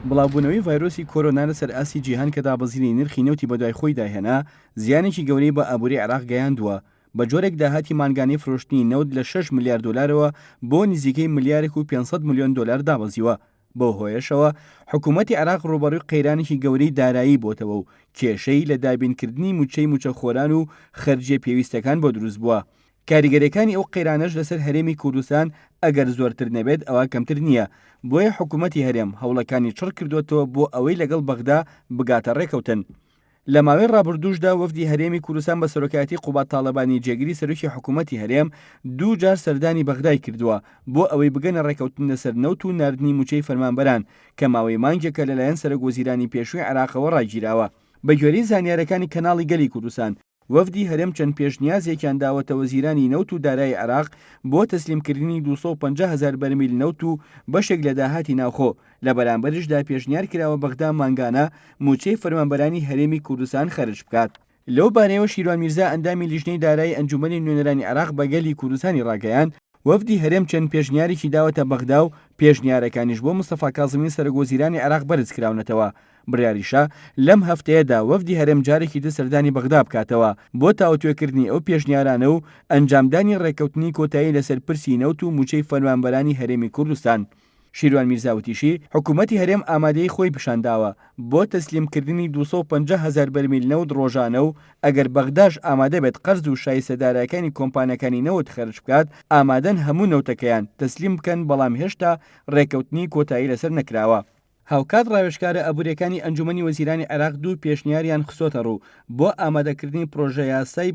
بڵاوبوونەوەی ڤایرۆسی کۆرۆنا لەسەر ئاسی جیهان کە دابەزینی نرخی نەوتی بەدوای خۆی داهێنا زیانێکی گەورەی بە ئابووری عێراق گەیاندووە بە جۆرێک داهاتی مانگانەی فرۆشتنی نەوت لە 6 ملیار دلارەوە بۆ نزیکەی ملیارێک و 500 ملیۆن دلار دابەزیوە. بۆ هۆیشەوە حکوومەتی عێراق ڕوبەڕووی قەیرانێکی گەورەی دارایی بۆتەوە و کێشەی لە دابینکردنی موچەی موچەخۆران و خەرجیە پێویستەکان بۆ دروست بووە. کاریگەریەکانی ئەو قەیرانەش لەسەر هەرێمی کوردستان ئەگەر زۆرتر نەبێت ئەوە کەمتر نییە، بۆیە حکوومەتی هەرێم هەوڵەکانی چڕ کردوێتەوە بۆ ئەوەی لەگەڵ بەغدا بگاتە ڕێکەوتن. لە ماوەی ڕابردووشدا وەفدی هەرێمی کوردستان بە سەرۆکایەتی قوبات تاڵەبانی جێگیری سەرۆکی حکوومەتی هەرێم 2 جار سەردانی بەغدای کردووە بۆ ئەوەی بگەنە ڕێکەوتن لەسەر نەوت و ناردنی موچەی فەرمانبەران کە ماوەی مانگێکە لەلایەن سەرۆکوەزیرانی پێشووی عێراقەوە ڕاگیراوە. بە گوێرەی زانیاریەکانی کەناڵی گەلی کوردستان وەفدی هەرێم چەند پێشنیازێکیان داوەتە وەزیرانی نەوت و دارایی عێراق بۆ تەسلیمکردنی 250,000 بەرمیل نەوت و بەشێک لە داهاتی ناوخۆ. لە بەرامبەرشدا پێشنیار کراوە بەغدا مانگانە موچەی فەرمانبەرانی هەرێمی کوردستان خەرج بکات. لەو بارەیەوە شیروان میرزا ئەندامی لیژنەی دارایی ئەنجومەنی نوێنەرانی عێراق بە گەلی کوردستانی ڕاگەیاند وەفدی هەرێم چەند پێشنیارێکی داوەتە بەغدا و پێشنیارەکانیش بۆ مستەفا کاظمی سەرۆکوەزیرانی عێراق بەرز کراونەتەوە. بڕیاریشە لەم هەفتەیەدا وەفدی هەرێم جارێکی تر سەردانی بەغدا بکاتەوە بۆ تاوتوێکردنی ئەو پێشنیارانە و ئەنجامدانی ڕێکەوتنی کۆتایی لەسەر پرسی نەوت و موچەی فەرمانبەرانی هەرێمی کوردستان. شیروان میرزاوتیشی حکوومەتی هەرێم ئامادەی خۆی پیشانداوە بۆ تەسلیمکردنی 250,000 بەرمیل نەوت ڕۆژانە و ئەگەر بەغداش ئامادە بێت قەرز و شایستەدارەکانی کۆمپانیەکانی نەوت خەرج بکات ئامادەن هەموو نەوتەکەیان تەسلیم بکەن، بەڵام هێشتا ڕێکەوتنی کۆتایی لەسەر نەکراوە. هاوکات ڕاوێژکارە ئەبوورەکانی ئەنجومەنی وەزیرانی عێراق 2 پێشنیاریان خستۆتە ڕوو بۆ ئامادەکردنی پرۆژە یاسای